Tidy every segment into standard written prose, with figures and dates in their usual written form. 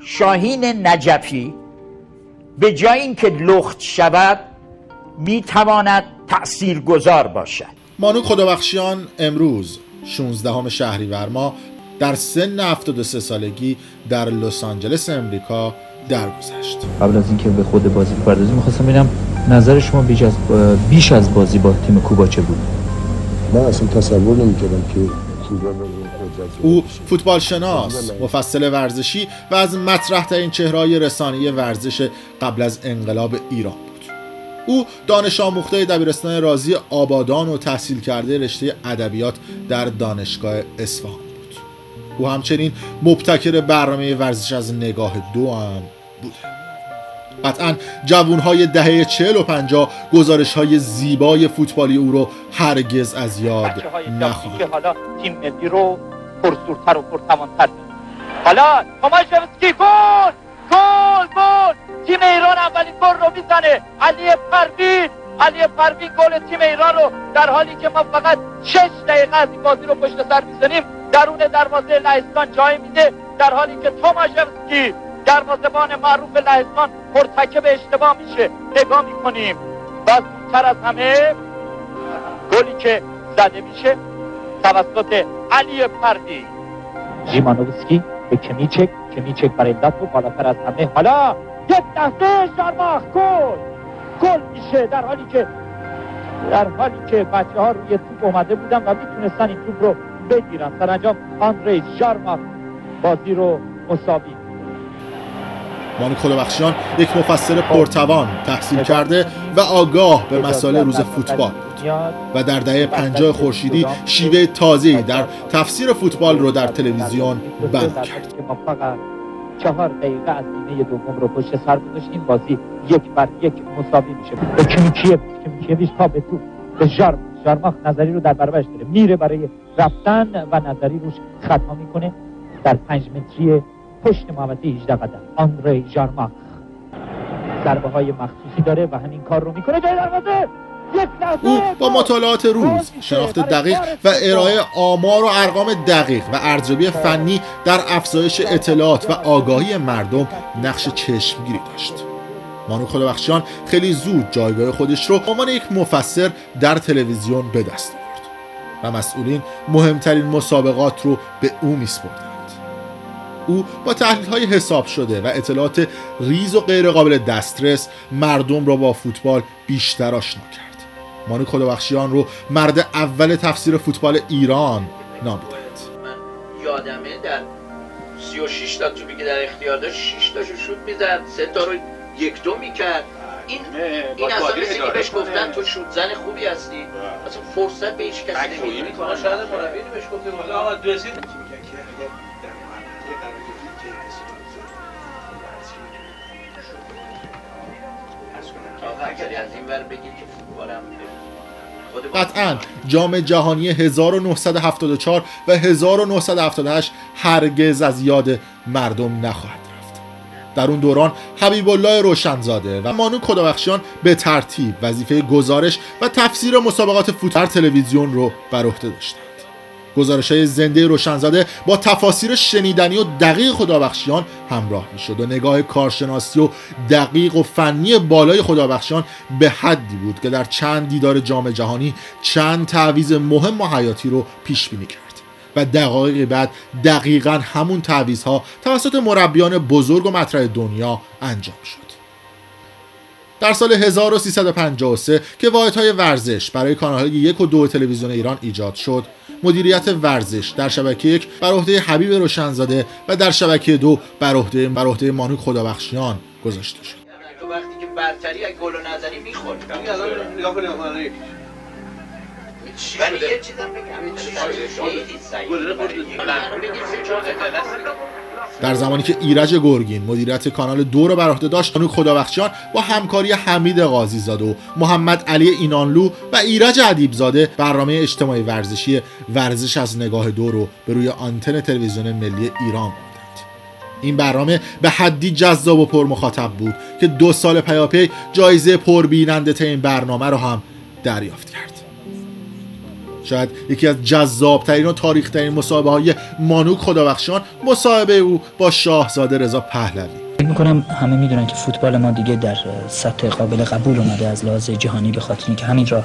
شاهین نجفی به جای اینکه لخت شود میتواند تأثیرگذار باشد. مانو خدابخشیان امروز 16 شهریور ماه در سن 73 سالگی در لس آنجلس امریکا درگذشت. قبل از اینکه به خود بازی بپردازیم می‌خواستم ببینم نظر شما بیش از بازی با تیم کوبا چه بود؟ من اصلا تصور نمی‌کردم که او فوتبال شناس، مفصل ورزشی و از مطرح‌ترین چهره‌های رسانه‌ای ورزش قبل از انقلاب ایران بود. او دانش آموخته دبیرستان رازی آبادان و تحصیل کرده رشته ادبیات در دانشگاه اصفهان بود. او همچنین مبتکر برنامه ورزش از نگاه دو هم بود. قطعاً جوانهای دهه 40 و 50 گزارش‌های زیبای فوتبالی او رو هرگز از یاد نخواهند. حالا تیم ملی رو پرزورتر و پرتوان‌تر. حالا توماشوفسکی گل! تیم ایران اولین گل رو میزنه. علی پروین گل تیم ایران رو در حالی که ما فقط 6 دقیقه از این بازی رو پشت سر می‌زنیم درون دروازه لهستان جای میده، در حالی که توماشوفسکی دروازه‌بان معروف لهستان مرتکب اشتباه میشه. نگاه میکنیم و زودتر از همه گلی که زده میشه توسط علی پروین. ژیمانووسکی به کمیچک برای لاتو بالاتر از همه. حالا یک لحظه شارماخ گل میشه در حالی که بچه‌ها روی توپ اومده بودن و میتونستن این توپ رو بگیرن. سرانجام آندری شارماخ بازی رو مساوی. مانو خدابخشیان یک مفسر پرتوان، تحصیل کرده و آگاه به مسائل روز فوتبال بود و در دهه 50 خورشیدی شیوه تازه‌ای در تفسیر فوتبال رو در تلویزیون بیان کرد. ما فقط 4 دقیقه از نیمه دوم رو پشت سر گذاشتیم، بازی 1-1 مساوی میشه. به کمیچیویچ پا به توپ به ژارماخ نظری رو در برابرش داره، میره برای رفتن و نظری روش خطا میکنه در 5 متری پشت محوطه 18 قدم. آندری ژارماخ ضربه های مخصوصی داره و همین کار رو میکنه جای دروازه. او با مطالعات روز، شناخت دقیق و ارائه آمار و ارقام دقیق و ارزیابی فنی در افزایش اطلاعات و آگاهی مردم نقش چشمگیری داشت. مانو خدابخشیان خیلی زود جایگاه خودش رو به عنوان یک مفسر در تلویزیون به دست آورد و مسئولین مهمترین مسابقات رو به او میسپردند. او با تحلیل‌های حساب شده و اطلاعات ریز و غیر قابل دسترس مردم را با فوتبال بیشتر آشنا کرد. مانو خدابخشیان رو مرد اول تفسیر فوتبال ایران نامیدند. من یادمه در 36 تا توپی که در اختیار داشت 6 تاشو شوت میزد، 3 تا رو 1-2 میکرد. این اصلا مثل که بهش گفتن تو شوت زن خوبی هستی، اصلا فرصت به هیچ کسی نمیدونی. شاید مربی بهش گفته آقا درسید قطعاً جام جهانی 1974 و 1978 هرگز از یاد مردم نخواهد رفت. در اون دوران حبیب الله روشنزاده و مانو خدابخشیان به ترتیب وظیفه گزارش و تفسیر مسابقات فوتبال تلویزیون رو بر عهده داشتند. گزارش‌های زنده روشنزاده با تفاسیر شنیدنی و دقیق خدابخشیان همراه می‌شد و نگاه کارشناسی و دقیق و فنی بالای خدابخشیان به حدی بود که در چند دیدار جام جهانی چند تعویض مهم و حیاتی رو پیش بینی کرد و دقایق بعد دقیقاً همون تعویض‌ها توسط مربیان بزرگ و مطرح دنیا انجام شد. در سال 1353 که واحدهای ورزش برای کانال‌های 1 و 2 تلویزیون ایران ایجاد شد، مدیریت ورزش در شبکه 1 بر عهده حبیب روشنزاده و در شبکه 2 بر عهده مانو خدابخشیان گذاشته شد. تو وقتی که برتری از گل و نظری می‌خورد. نگاه کنید ولی یه چیزم در زمانی که ایرج گرگین مدیریت کانال 2 رو بر عهده داشت، مانو خدابخشیان با همکاری حمید قاضی‌زاده و محمد علی اینانلو و ایرج ادیبزاده برنامه اجتماعی ورزشی ورزش از نگاه 2 رو به روی آنتن تلویزیون ملی ایران بردند. این برنامه به حدی جذاب و پر مخاطب بود که 2 سال پیاپی جایزه پربیننده ترین برنامه رو هم دریافت کرد. شاید یکی از جذاب‌ترین و تاریخی‌ترین مسابقه‌های مانوک خدابخشیان مصاحبه او با شاهزاده رضا پهلوی. فکر می‌کنم همه می‌دونن که فوتبال ما دیگه در سطح قابل قبول اومده از لحاظ جهانی، به خاطر اینکه همین راه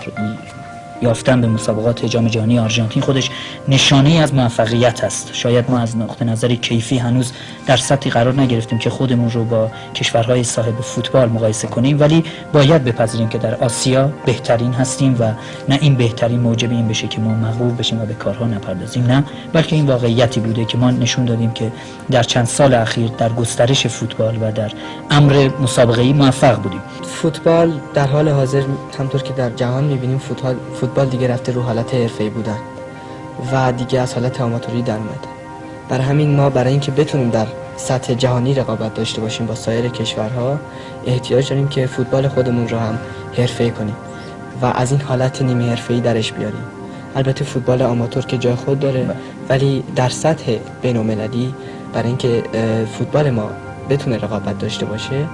یافتن به مسابقات جام جهانی آرژانتین خودش نشانه‌ای از موفقیت است. شاید ما از نقطه نظر کیفی هنوز در سطحی قرار نگرفتیم که خودمون رو با کشورهای صاحب فوتبال مقایسه کنیم، ولی باید بپذیریم که در آسیا بهترین هستیم و نه این بهترین موجب این بشه که ما مغرور بشیم و به کارها نپردازیم، نه، بلکه این واقعیتی بوده که ما نشون دادیم که در چند سال اخیر در گسترش فوتبال و در امر مسابقه‌ای موفق بودیم. فوتبال در حال حاضر همطور که در جهان می‌بینیم فوتبال دیگه رفته رو حالت حرفه‌ای بودن و دیگه از حالت آماتوری در اومده. برای همین ما برای اینکه بتونیم در سطح جهانی رقابت داشته باشیم با سایر کشورها احتیاج داریم که فوتبال خودمون رو هم حرفه‌ای کنیم و از این حالت نیمه حرفه‌ای درش بیاریم. البته فوتبال آماتور که جای خود داره، ولی در سطح بین‌المللی برای اینکه فوتبال ما بتونه رقابت داشته باشه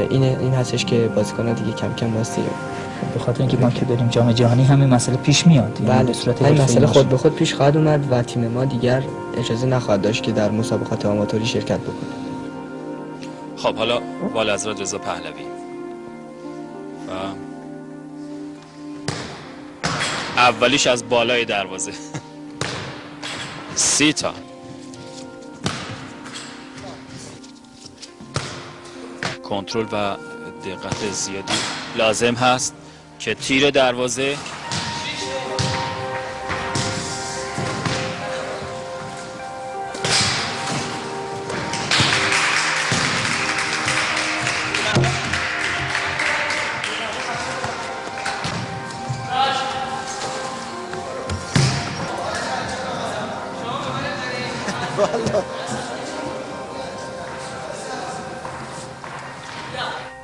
این هستش که بازیکن‌ها دیگه کم کم واسه به خاطر اینکه ما که بریم جام جهانی همین مسئله پیش میاد. بله، این مسئله خود به خود پیش خواهد اومد و تیم ما دیگر اجازه نخواهد داشت که در مسابقات آماتوری شرکت بکنه. خب حالا والحضرت رضا پهلوی و اولیش از بالای دروازه 30 تا کنترل و دقت زیادی لازم هست که تیر دروازه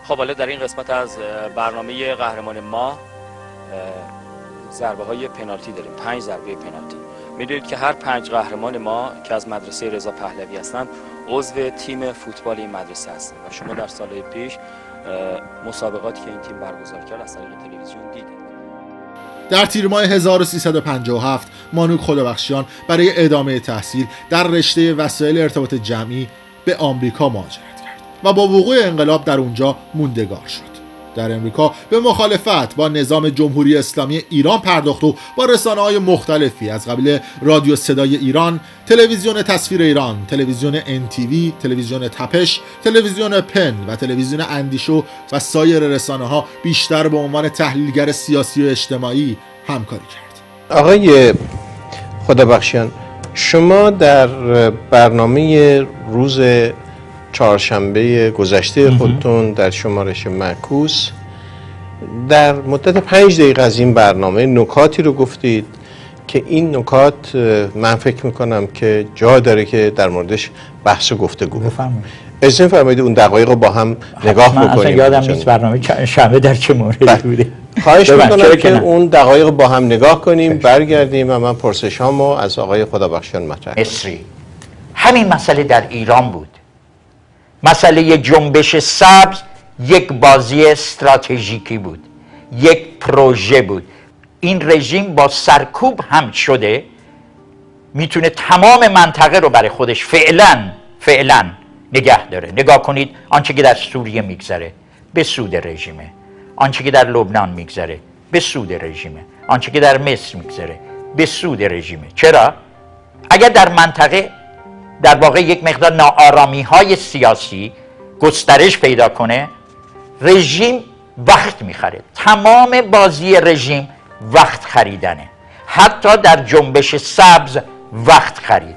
خب حالا در این قسمت از برنامه قهرمان ما ضربه های پنالتی داریم، 5 ضربه پنالتی. میدونید که هر 5 قهرمان ما که از مدرسه رضا پهلوی هستند عضو تیم فوتبال این مدرسه هستند و شما در سالهای پیش مسابقاتی که این تیم برگزار کرد از طریق تلویزیون دیدید. در تیر ماه 1357 مانوک خدابخشیان برای ادامه تحصیل در رشته وسایل ارتباط جمعی به آمریکا مهاجرت کرد و با وقوع انقلاب در اونجا موندگار شد. در امریکا به مخالفت با نظام جمهوری اسلامی ایران پرداخت و با رسانه‌های مختلفی از قبیل رادیو صدای ایران، تلویزیون تصویر ایران، تلویزیون NTV، تلویزیون تپش، تلویزیون پن و تلویزیون اندیشو و سایر رسانه‌ها بیشتر به عنوان تحلیلگر سیاسی و اجتماعی همکاری کرد. آقای خدابخشیان، شما در برنامه روز چهارشنبه گذشته خودتون در شمارش معکوس در مدت 5 دقیقه از این برنامه نکاتی رو گفتید که این نکات من فکر میکنم که جا داره که در موردش بحث و گفتگو بفرمایید. اجازه فرمایید اون دقایق رو با هم نگاه بکنیم. اصلا یادم نیست برنامه شنبه در چه موردی بوده. خواهش میکنم که اون دقایق با هم نگاه کنیم، برگردیم و من پرسشامو از آقای خدابخشیان مطرح کنم. مصری همین مسئله در ایران بود. مسئله جنبش سبز یک بازی استراتژیکی بود، یک پروژه بود. این رژیم با سرکوب هم شده میتونه تمام منطقه رو برای خودش فعلا نگه داره. نگاه کنید آنچه که در سوریه میگذره به سود رژیمه، آنچه که در لبنان میگذره به سود رژیمه، آنچه که در مصر میگذره به سود رژیمه. چرا؟ اگر در منطقه در واقع یک مقدار ناآرامی های سیاسی گسترش پیدا کنه، رژیم وقت میخره. تمام بازی رژیم وقت خریدنه. حتی در جنبش سبز وقت خرید.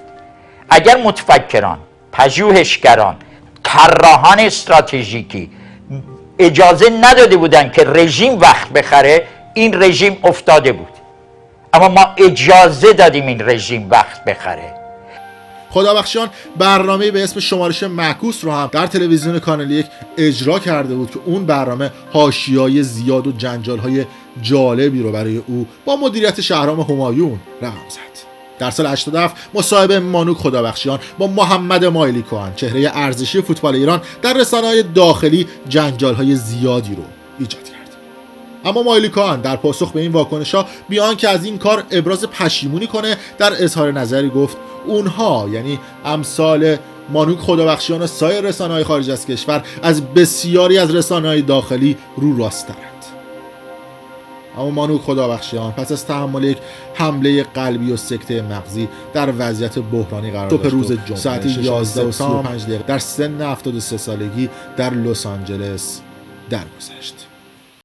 اگر متفکران، پژوهشگران، طراحان استراتژیکی اجازه نداده بودن که رژیم وقت بخره، این رژیم افتاده بود. اما ما اجازه دادیم این رژیم وقت بخره. خدابخشیان برنامه به اسم شمارش معکوس رو هم در تلویزیون کانال 1 اجرا کرده بود که اون برنامه حاشیه‌های زیاد و جنجال‌های جالبی رو برای او با مدیریت شهرام همایون رقم زد. در سال 87 مصاحبه مانوک خدابخشیان با محمد مایلی کهن، چهره ارزشی فوتبال ایران، در رسانه‌های داخلی جنجال‌های زیادی رو ایجاد کرد. اما مایلی کان در پاسخ به این واکنش‌ها بیان که از این کار ابراز پشیمونی کنه، در اظهار نظری گفت اونها یعنی امثال مانوک خدابخشیان و سایر رسانه‌های خارج از کشور از بسیاری از رسانه‌های داخلی رو راست‌ترند. اما مانوک خدابخشیان پس از تحمل یک حمله قلبی و سکته مغزی در وضعیت بحرانی قرار داشت. روز جمعه ساعت 11:35 در سن 73 سالگی در لس آنجلس درگذشت.